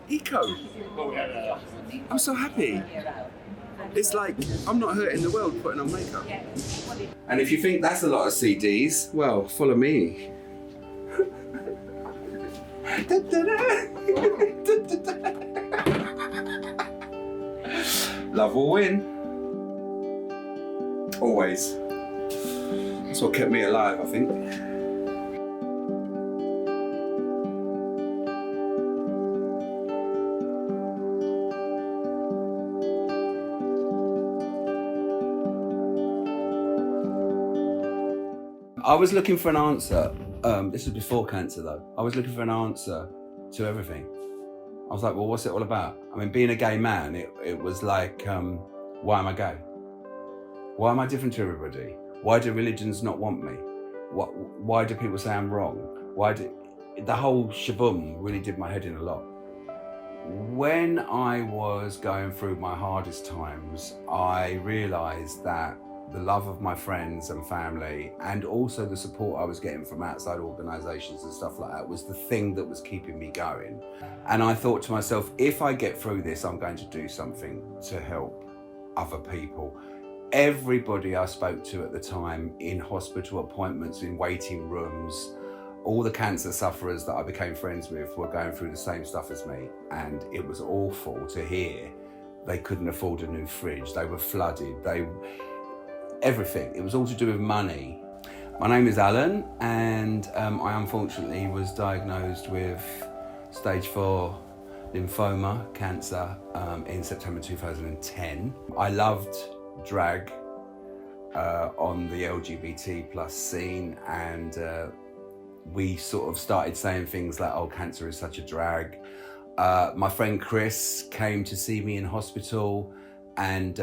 Eco. I'm so happy. It's like I'm not hurting the world putting on makeup. And if you think that's a lot of CDs, well, follow me. Love will win. Always. That's what kept me alive, I think. I was looking for an answer. This was before cancer though. I was looking for an answer to everything. I was like, well, what's it all about? I mean, being a gay man, it was like, why am I gay? Why am I different to everybody? Why do religions not want me? Why do people say I'm wrong? The whole shaboom really did my head in a lot. When I was going through my hardest times, I realized that the love of my friends and family, and also the support I was getting from outside organizations and stuff like that, was the thing that was keeping me going. And I thought to myself, if I get through this, I'm going to do something to help other people. Everybody I spoke to at the time, in hospital appointments, in waiting rooms, all the cancer sufferers that I became friends with were going through the same stuff as me. And it was awful to hear they couldn't afford a new fridge, they were flooded, everything. It was all to do with money. My name is Alan, and I unfortunately was diagnosed with stage 4 lymphoma cancer in September 2010. I loved drag on the LGBT plus scene, and we sort of started saying things like, oh, cancer is such a drag. My friend Chris came to see me in hospital, and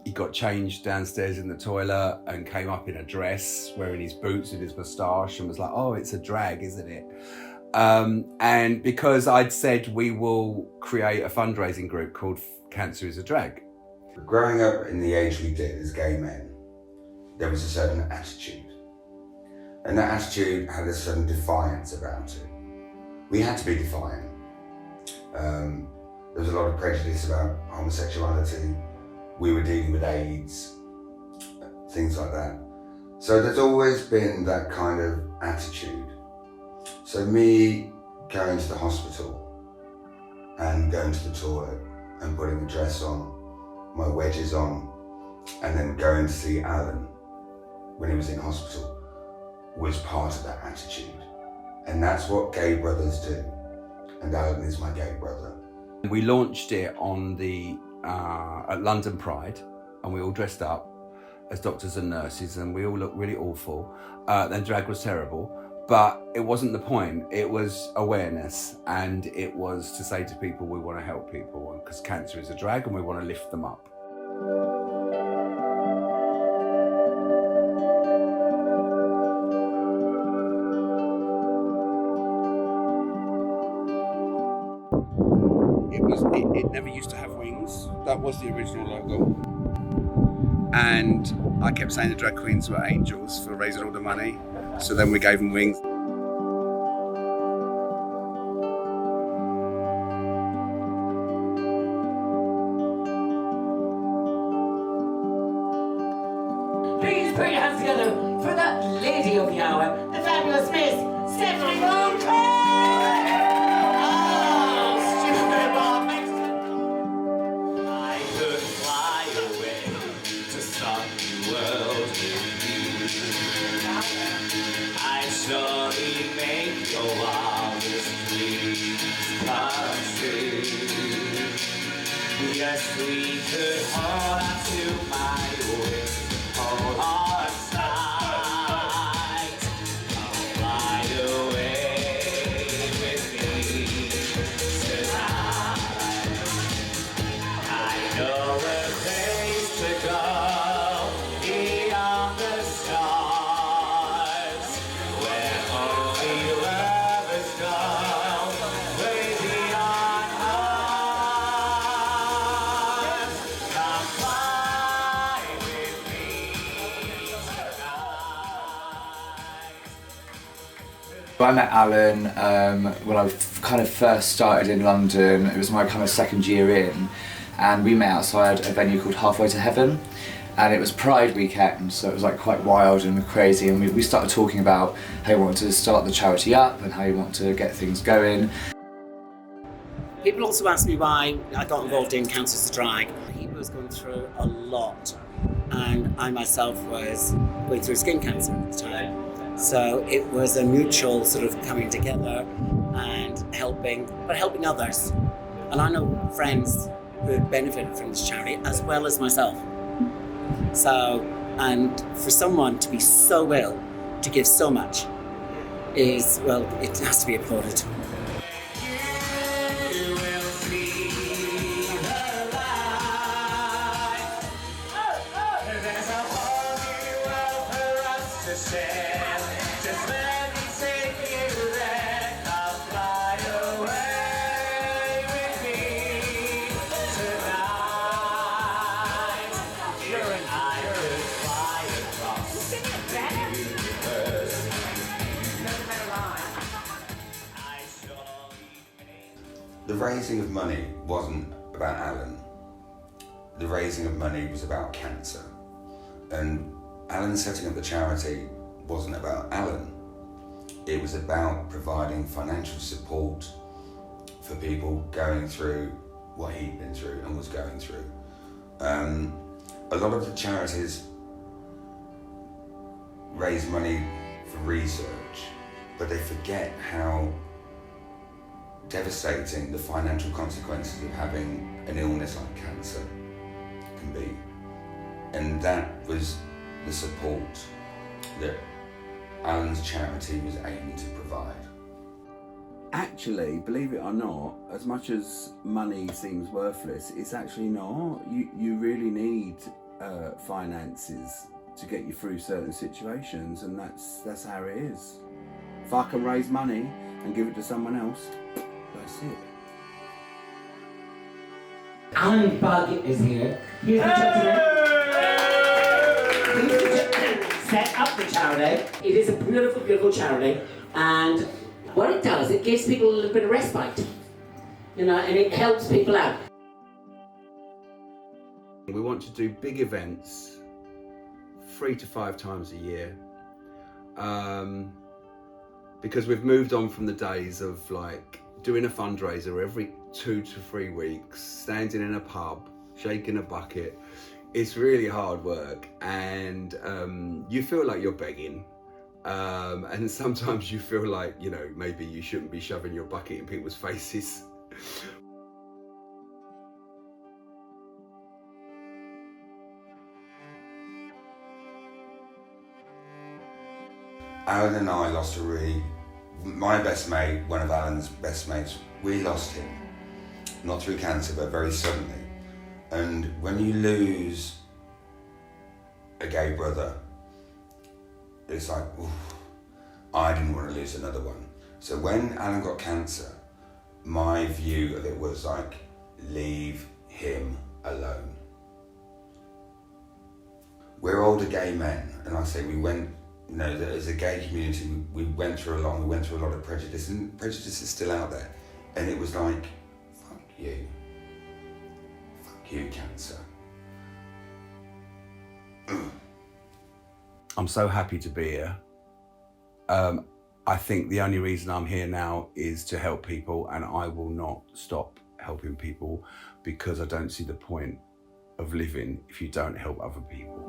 he got changed downstairs in the toilet and came up in a dress, wearing his boots and his moustache, and was like, oh, it's a drag, isn't it? And because I'd said we will create a fundraising group called Cancer is a Drag. Growing up in the age we did as gay men, there was a certain attitude. And that attitude had a certain defiance about it. We had to be defiant. There was a lot of prejudice about homosexuality. We were dealing with AIDS, things like that. So there's always been that kind of attitude. So me going to the hospital and going to the toilet and putting a dress on, my wedges on, and then going to see Alan when he was in hospital was part of that attitude. And that's what gay brothers do. And Alan is my gay brother. We launched it on at London Pride, and we all dressed up as doctors and nurses, and we all looked really awful. Then drag was terrible, but it wasn't the point. It was awareness, and it was to say to people, we want to help people, because cancer is a drag and we want to lift them up. It never used to have wings. That was the original logo. And I kept saying the drag queens were angels for raising all the money. So then we gave them wings. Please put your hands together for that lady of the hour, the fabulous Miss Stephanie Walker! Surely make your wildest dreams come true. Yes, we could hold on to my wish, hold on tight. Fly away with me tonight. I know a place to go beyond the stars. I met Alan when I kind of first started in London. It was my kind of second year in, and we met outside a venue called Halfway to Heaven, and it was Pride weekend, so it was like quite wild and crazy, and we started talking about how we wanted to start the charity up and how we want to get things going. People also ask me why I got involved in Cancers to Drag. He was going through a lot, and I myself was going through skin cancer at the time. So it was a mutual sort of coming together and helping others. And I know friends who had benefited from this charity as well as myself. So, and for someone to be so ill, to give so much, is, well, it has to be applauded. The raising of money wasn't about Alan. The raising of money was about cancer. And Alan setting up the charity wasn't about Alan. It was about providing financial support for people going through what he'd been through and was going through. A lot of the charities raise money for research, but they forget how devastating the financial consequences of having an illness like cancer can be. And that was the support that Alan's charity was aiming to provide. Actually, believe it or not, as much as money seems worthless, it's actually not. You really need finances to get you through certain situations, and that's how it is. If I can raise money and give it to someone else, that's it. Alan Bugg is here. Here's the gentleman. Set up the charity. It is a beautiful, beautiful charity, and what it does, it gives people a little bit of respite, you know, and it helps people out. We want to do big events 3 to 5 times a year, because we've moved on from the days of like doing a fundraiser every 2 to 3 weeks, standing in a pub, shaking a bucket. It's really hard work, and you feel like you're begging, and sometimes you feel like, you know, maybe you shouldn't be shoving your bucket in people's faces. Alan and I lost my best mate, one of Alan's best mates, we lost him. Not through cancer, but very suddenly. And when you lose a gay brother, it's like, oof, I didn't want to lose another one. So when Alan got cancer, my view of it was like, leave him alone. We're older gay men, and I say we went, you know, that as a gay community, we went through a lot of prejudice, and prejudice is still out there. And it was like, fuck you, cancer. I'm so happy to be here. I think the only reason I'm here now is to help people, and I will not stop helping people, because I don't see the point of living if you don't help other people.